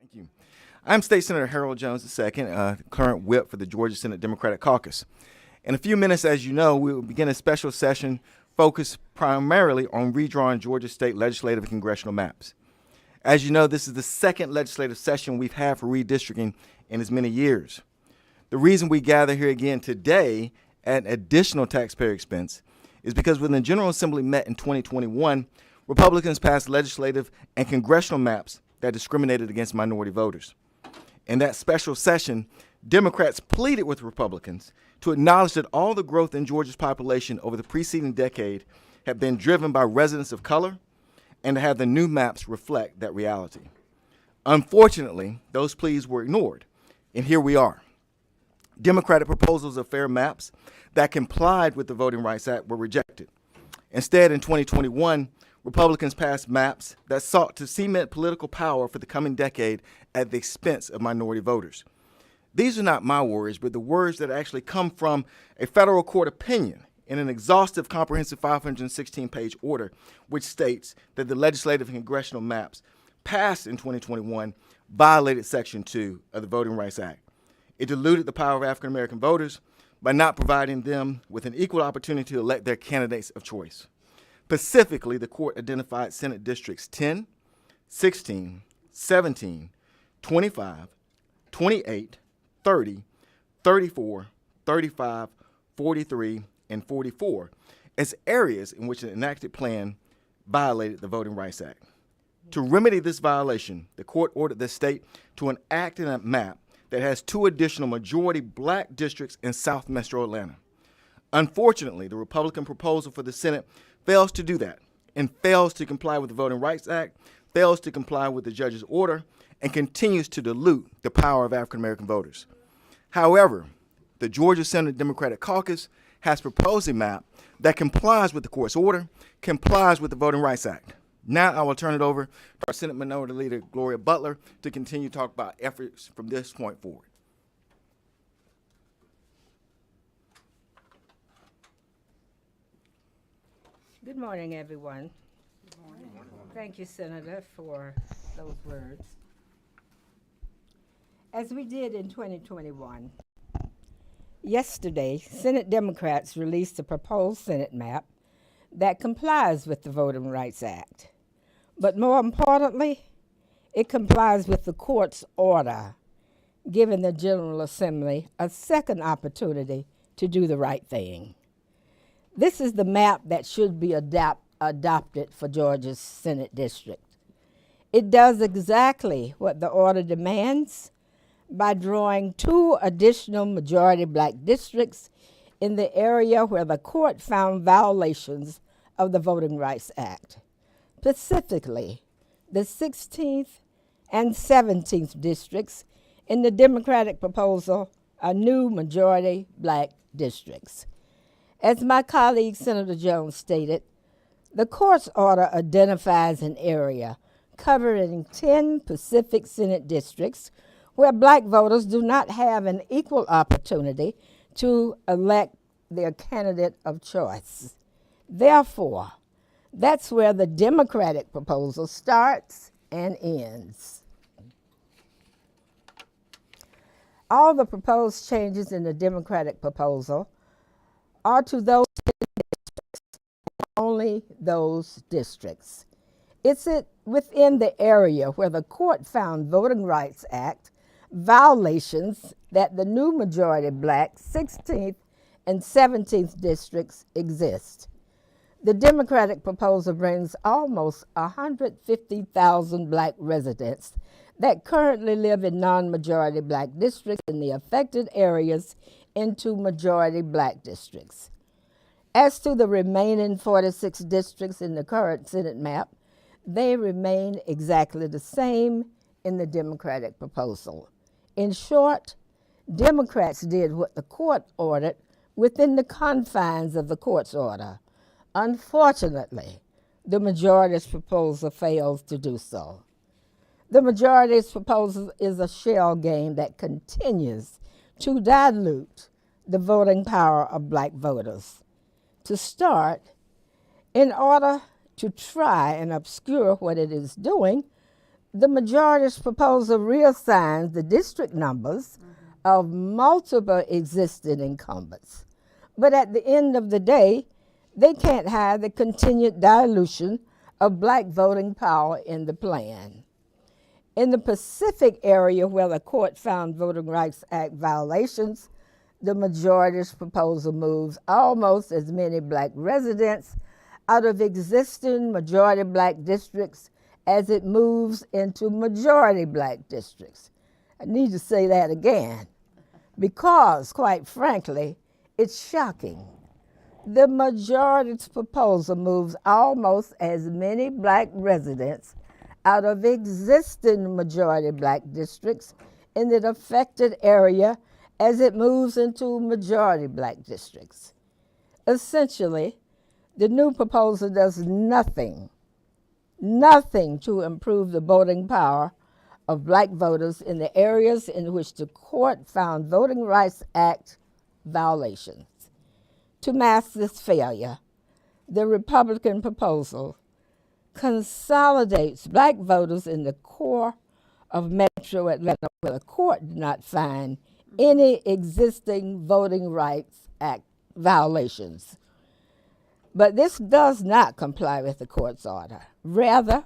Thank you. I'm State Senator Harold Jones II, current whip for the Georgia Senate Democratic Caucus. In a few minutes, as you know, we will begin a special session focused primarily on redrawing Georgia state legislative and congressional maps. As you know, this is the second legislative session we've had for redistricting in as many years. The reason we gather here again today at additional taxpayer expense is because when the General Assembly met in 2021, Republicans passed legislative and congressional maps that discriminated against minority voters. In that special session, Democrats pleaded with Republicans to acknowledge that all the growth in Georgia's population over the preceding decade had been driven by residents of color and to have the new maps reflect that reality. Unfortunately, those pleas were ignored, and here we are. Democratic proposals of fair maps that complied with the Voting Rights Act were rejected. Instead, in 2021, Republicans passed maps that sought to cement political power for the coming decade at the expense of minority voters. These are not my words, but the words that actually come from a federal court opinion in an exhaustive, comprehensive 516-page order, which states that the legislative and congressional maps passed in 2021 violated Section 2 of the Voting Rights Act. It diluted the power of African American voters by not providing them with an equal opportunity to elect their candidates of choice. Specifically, the court identified Senate districts 10, 16, 17, 25, 28, 30, 34, 35, 43, and 44 as areas in which an enacted plan violated the Voting Rights Act. To remedy this violation, the court ordered the state to enact a map that has 2 additional majority black districts in South Metro Atlanta. Unfortunately, the Republican proposal for the Senate fails to do that and fails to comply with the Voting Rights Act, fails to comply with the judge's order, and continues to dilute the power of African American voters. However, the Georgia Senate Democratic Caucus has proposed a map that complies with the court's order, complies with the Voting Rights Act. Now I will turn it over to our Senate Minority Leader, Gloria Butler, to continue to talk about efforts from this point forward. Good morning, everyone. Good morning. Thank you, Senator, for those words. As we did in 2021, yesterday, Senate Democrats released a proposed Senate map that complies with the Voting Rights Act. But more importantly, it complies with the court's order, giving the General Assembly a second opportunity to do the right thing. This is the map that should be adopted for Georgia's Senate district. It does exactly what the order demands by drawing 2 additional majority black districts in the area where the court found violations of the Voting Rights Act. Specifically, the 16th and 17th districts in the Democratic proposal are new majority black districts. As my colleague Senator Jones stated, the court's order identifies an area covering 10 Pacific Senate districts where black voters do not have an equal opportunity to elect their candidate of choice. Therefore, that's where the Democratic proposal starts and ends. All the proposed changes in the Democratic proposal are to those districts, only those districts. It's within the area where the court found Voting Rights Act violations that the new majority black 16th and 17th districts exist. The Democratic proposal brings almost 150,000 black residents that currently live in non-majority black districts in the affected areas into majority black districts. As to the remaining 46 districts in the current Senate map, they remain exactly the same in the Democratic proposal. In short, Democrats did what the court ordered within the confines of the court's order. Unfortunately, the majority's proposal fails to do so. The majority's proposal is a shell game that continues to dilute the voting power of black voters. To start, in order to try and obscure what it is doing, The majority's proposal reassigns the district numbers of multiple existing incumbents. But at the end of the day, they can't hide the continued dilution of black voting power in the plan. In the Pacific area where the court found Voting Rights Act violations, the majority's proposal moves almost as many black residents out of existing majority black districts as it moves into majority black districts. I need to say that again because, quite frankly, it's shocking. The majority's proposal moves almost as many black residents out of existing majority black districts in the affected area as it moves into majority black districts. Essentially, the new proposal does nothing to improve the voting power of black voters in the areas in which the court found Voting Rights Act violations. To mask this failure, the Republican proposal consolidates black voters in the core of Metro Atlanta where the court did not find any existing Voting Rights Act violations. But this does not comply with the court's order. Rather,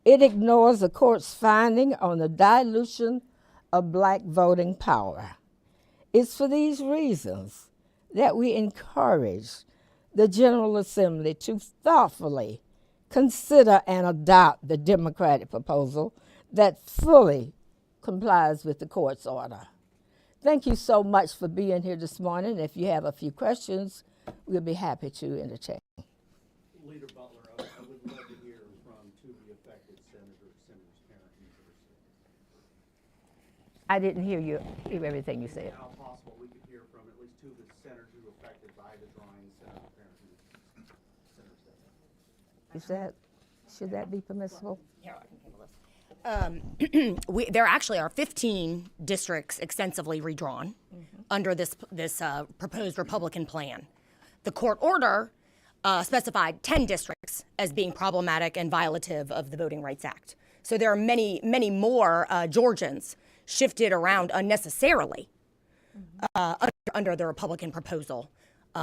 it ignores the court's finding on the dilution of black voting power. It's for these reasons that we encourage the General Assembly to thoughtfully consider and adopt the Democratic proposal that fully complies with the court's order. Thank you so much for being here this morning. If you have a few questions, we'll be happy to entertain. Leader Butler, I would love to hear from two of the affected senators, Senators Parent and Peterson. I didn't hear everything you said. How possible we could hear from at least two of the senators who were affected by the drawing, Senator Parent and Senator Sessions. Should that be permissible? There actually are 15 districts extensively redrawn under this proposed Republican plan. The court order specified 10 districts as being problematic and violative of the Voting Rights Act. So there are many, many more Georgians shifted around unnecessarily under the Republican proposal,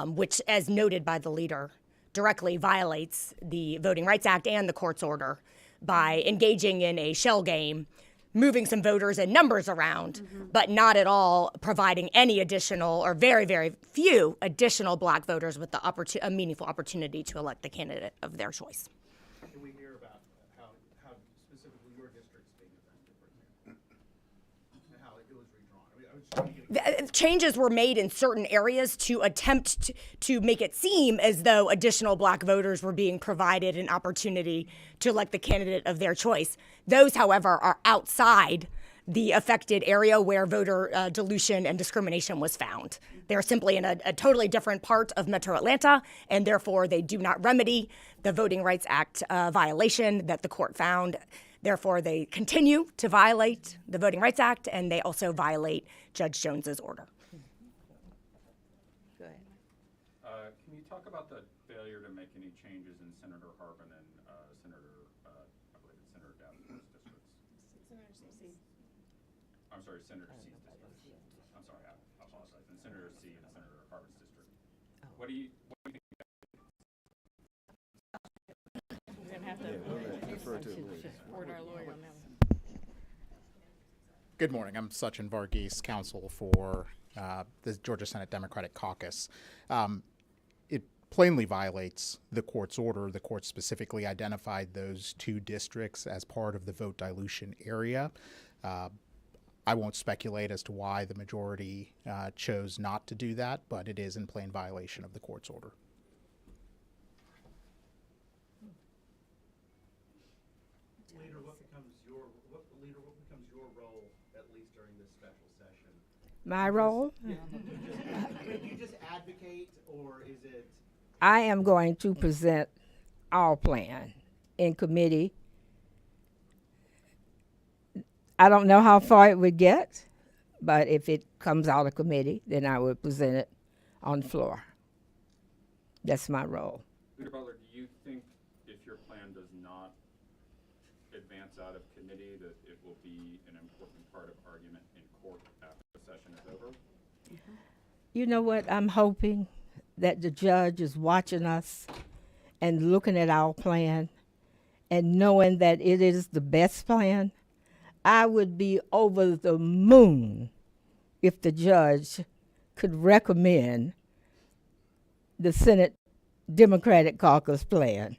which, as noted by the leader, directly violates the Voting Rights Act and the court's order by engaging in a shell game, moving some voters and numbers around, but not at all providing any additional or very, very few additional black voters with a meaningful opportunity to elect the candidate of their choice. Can we hear about how specifically your district's being affected, for example, and how it was redrawn? I mean, I was trying to get Changes were made in certain areas to attempt to make it seem as though additional black voters were being provided an opportunity to elect the candidate of their choice. Those, however, are outside the affected area where voter dilution and discrimination was found. They're simply in a totally different part of Metro Atlanta, and therefore they do not remedy the Voting Rights Act violation that the court found. Therefore, they continue to violate the Voting Rights Act, and they also violate Judge Jones's order. Go ahead. Can you talk about the failure to make any changes in Senator Harbin and Senator, I believe it's Senator Davenport's districts? I'm sorry, Senator C's district. I'm sorry, I apologize. And Senator C and Senator Harbin's district. What do you think? Good morning. I'm Sachin Varghese, counsel for the Georgia Senate Democratic Caucus. It plainly violates the court's order. The court specifically identified those two districts as part of the vote dilution area. I won't speculate as to why the majority chose not to do that, but it is in plain violation of the court's order. Leader, what becomes your role, at least during this special session? My role? Do you just advocate, or is it? I am going to present our plan in committee. I don't know how far it would get, but if it comes out of committee, then I would present it on the floor. That's my role. Leader Butler, do you think if your plan does not advance out of committee You know what? I'm hoping that the judge is watching us and looking at our plan and knowing that it is the best plan. I would be over the moon if the judge could recommend the Senate Democratic Caucus plan.